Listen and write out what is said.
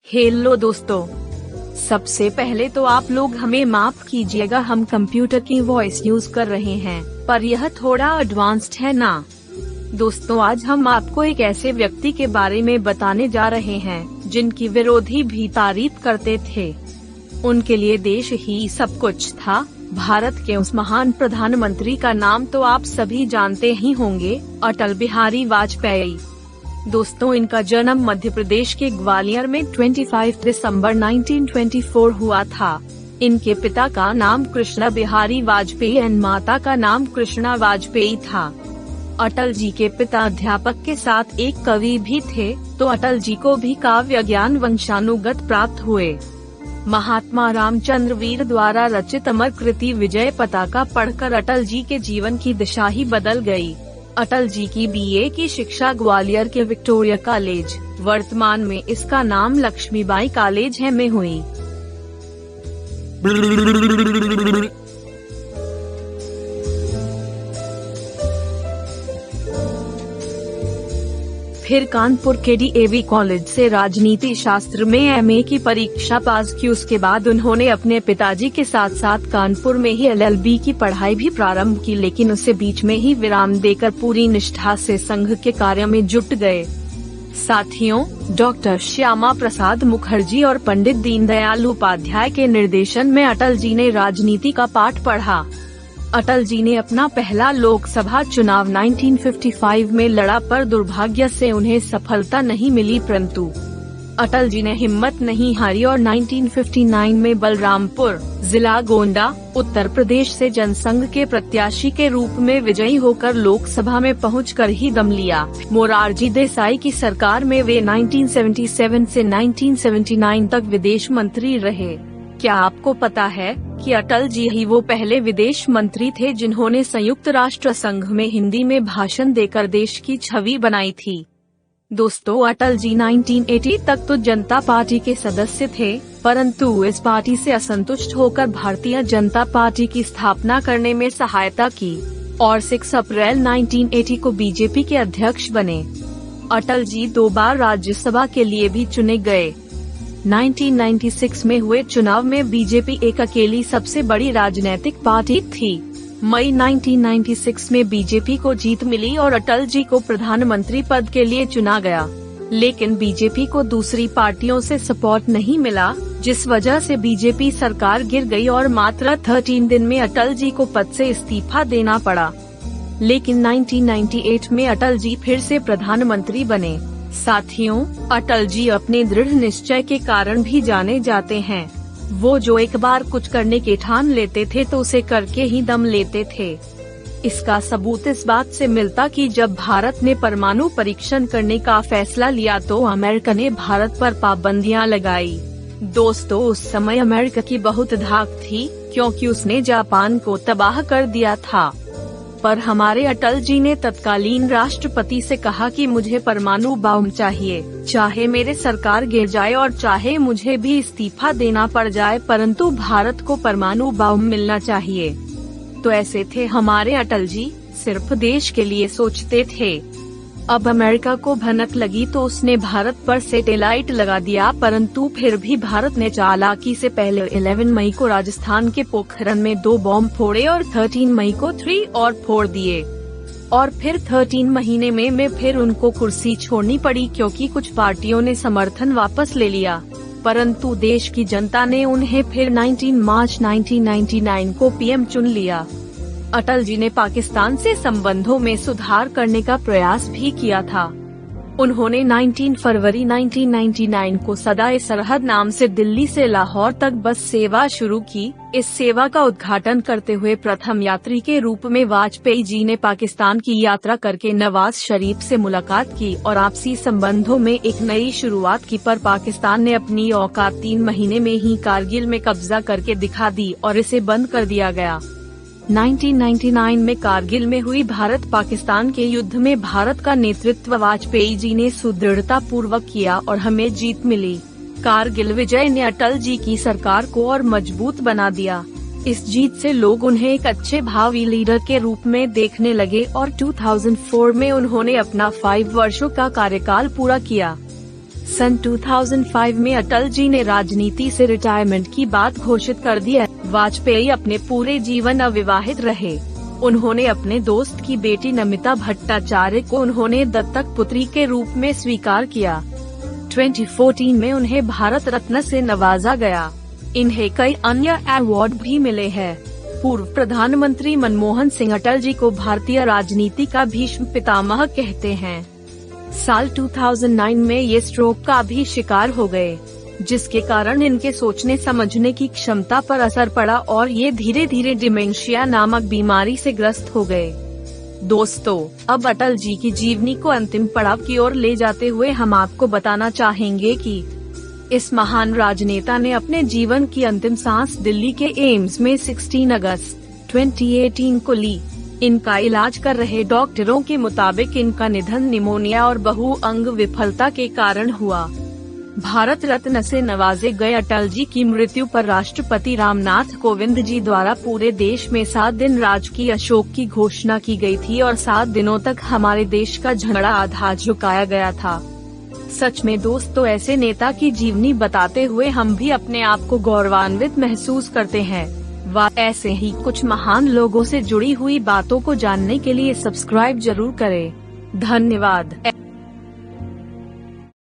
Hello दोस्तों, सबसे पहले तो आप लोग हमें माफ कीजिएगा, हम कंप्यूटर की वॉइस यूज कर रहे हैं पर यह थोड़ा एडवांस्ड है ना। दोस्तों, आज हम आपको एक ऐसे व्यक्ति के बारे में बताने जा रहे हैं जिनकी विरोधी भी तारीफ करते थे। उनके लिए देश ही सब कुछ था। भारत के उस महान प्रधानमंत्री का नाम तो आप सभी जानते ही होंगे, अटल बिहारी वाजपेयी। दोस्तों, इनका जन्म मध्य प्रदेश के ग्वालियर में 25 दिसंबर 1924 हुआ था। इनके पिता का नाम कृष्ण बिहारी वाजपेयी और माता का नाम कृष्णा वाजपेयी था। अटल जी के पिता अध्यापक के साथ एक कवि भी थे, तो अटल जी को भी काव्य ज्ञान वंशानुगत प्राप्त हुए। महात्मा रामचंद्र वीर द्वारा रचित अमर कृति विजय पताका पढ़कर अटल जी के जीवन की दिशा ही बदल गई। अटल जी की बीए की शिक्षा ग्वालियर के विक्टोरिया कॉलेज, वर्तमान में इसका नाम लक्ष्मीबाई कॉलेज है, में हुई। फिर कानपुर के डीएवी कॉलेज से राजनीति शास्त्र में एमए की परीक्षा पास की। उसके बाद उन्होंने अपने पिताजी के साथ साथ कानपुर में ही एलएलबी की पढ़ाई भी प्रारंभ की, लेकिन उसे बीच में ही विराम देकर पूरी निष्ठा से संघ के कार्य में जुट गए। साथियों, डॉक्टर श्यामा प्रसाद मुखर्जी और पंडित दीनदयाल उपाध्याय के निर्देशन में अटल जी ने राजनीति का पाठ पढ़ा। अटल जी ने अपना पहला लोकसभा चुनाव 1955 में लड़ा, पर दुर्भाग्य से उन्हें सफलता नहीं मिली, परंतु अटल जी ने हिम्मत नहीं हारी और 1959 में बलरामपुर, जिला गोंडा, उत्तर प्रदेश से जनसंघ के प्रत्याशी के रूप में विजयी होकर लोकसभा में पहुंचकर ही दम लिया। मोरारजी देसाई की सरकार में वे 1977 से 1979 तक विदेश मंत्री रहे। क्या आपको पता है कि अटल जी ही वो पहले विदेश मंत्री थे जिन्होंने संयुक्त राष्ट्र संघ में हिंदी में भाषण देकर देश की छवि बनाई थी। दोस्तों, अटल जी 1980 तक तो जनता पार्टी के सदस्य थे, परंतु इस पार्टी से असंतुष्ट होकर भारतीय जनता पार्टी की स्थापना करने में सहायता की और 6 अप्रैल 1980 को बीजेपी के अध्यक्ष बने। अटल जी 2 बार राज्यसभा के लिए भी चुने गए। 1996 में हुए चुनाव में बीजेपी एक अकेली सबसे बड़ी राजनीतिक पार्टी थी। मई 1996 में बीजेपी को जीत मिली और अटल जी को प्रधानमंत्री पद के लिए चुना गया, लेकिन बीजेपी को दूसरी पार्टियों से सपोर्ट नहीं मिला, जिस वजह से बीजेपी सरकार गिर गई और मात्र 13 दिन में अटल जी को पद से इस्तीफा देना पड़ा। लेकिन 1998 में अटल जी फिर से प्रधानमंत्री बने। साथियों, अटल जी अपने दृढ़ निश्चय के कारण भी जाने जाते हैं। वो जो एक बार कुछ करने के ठान लेते थे तो उसे करके ही दम लेते थे। इसका सबूत इस बात से मिलता कि जब भारत ने परमाणु परीक्षण करने का फैसला लिया तो अमेरिका ने भारत पर पाबंदियां लगाई। दोस्तों, उस समय अमेरिका की बहुत धाक थी, क्योंकि उसने जापान को तबाह कर दिया था। पर हमारे अटल जी ने तत्कालीन राष्ट्रपति से कहा कि मुझे परमाणु बम चाहिए, चाहे मेरे सरकार गिर जाए और चाहे मुझे भी इस्तीफा देना पड़ जाए, परंतु भारत को परमाणु बम मिलना चाहिए। तो ऐसे थे हमारे अटल जी, सिर्फ देश के लिए सोचते थे। अब अमेरिका को भनक लगी तो उसने भारत पर सैटेलाइट लगा दिया, परंतु फिर भी भारत ने चालाकी से पहले 11 मई को राजस्थान के पोखरण में 2 बम फोड़े और 13 मई को 3 और फोड़ दिए। और फिर 13 महीने में फिर उनको कुर्सी छोड़नी पड़ी, क्योंकि कुछ पार्टियों ने समर्थन वापस ले लिया, परंतु देश की जनता ने उन्हें फिर 19 मार्च 1999 को पीएम चुन लिया। अटल जी ने पाकिस्तान से संबंधों में सुधार करने का प्रयास भी किया था। उन्होंने 19 फरवरी 1999 को सदाए सरहद नाम से दिल्ली से लाहौर तक बस सेवा शुरू की। इस सेवा का उद्घाटन करते हुए प्रथम यात्री के रूप में वाजपेयी जी ने पाकिस्तान की यात्रा करके नवाज शरीफ से मुलाकात की और आपसी संबंधों में एक नई शुरुआत की, पर पाकिस्तान ने अपनी औकात 3 महीने में ही कारगिल में कब्जा करके दिखा दी और इसे बंद कर दिया गया। 1999 में कारगिल में हुई भारत पाकिस्तान के युद्ध में भारत का नेतृत्व वाजपेयी जी ने सुदृढ़ता पूर्वक किया और हमें जीत मिली। कारगिल विजय ने अटल जी की सरकार को और मजबूत बना दिया। इस जीत से लोग उन्हें एक अच्छे भावी लीडर के रूप में देखने लगे और 2004 में उन्होंने अपना 5 वर्षों का कार्यकाल पूरा किया। सन 2005 में अटल जी ने राजनीति से रिटायरमेंट की बात घोषित कर दी। वाजपेयी अपने पूरे जीवन अविवाहित रहे। उन्होंने अपने दोस्त की बेटी नमिता भट्टाचार्य को उन्होंने दत्तक पुत्री के रूप में स्वीकार किया। 2014 में उन्हें भारत रत्न से नवाजा गया। इन्हें कई अन्य अवार्ड भी मिले हैं। पूर्व प्रधानमंत्री मनमोहन सिंह अटल जी को भारतीय राजनीति का भीष्म पितामह कहते हैं। साल 2009 में ये स्ट्रोक का भी शिकार हो गए, जिसके कारण इनके सोचने समझने की क्षमता पर असर पड़ा और ये धीरे धीरे डिमेंशिया नामक बीमारी से ग्रस्त हो गए। दोस्तों, अब अटल जी की जीवनी को अंतिम पड़ाव की ओर ले जाते हुए हम आपको बताना चाहेंगे कि इस महान राजनेता ने अपने जीवन की अंतिम सांस दिल्ली के एम्स में 16 अगस्त 2018 को ली। इनका इलाज कर रहे डॉक्टरों के मुताबिक इनका निधन निमोनिया और बहुअंग विफलता के कारण हुआ। भारत रत्न से नवाजे गए अटल जी की मृत्यु पर राष्ट्रपति रामनाथ कोविंद जी द्वारा पूरे देश में 7 दिन राजकीय शोक की घोषणा की गई थी और 7 दिनों तक हमारे देश का झंडा आधा झुकाया गया था। सच में दोस्तों, ऐसे नेता की जीवनी बताते हुए हम भी अपने आप को गौरवान्वित महसूस करते हैं। व ऐसे ही कुछ महान लोगों से जुड़ी हुई बातों को जानने के लिए सब्सक्राइब जरूर करें। धन्यवाद।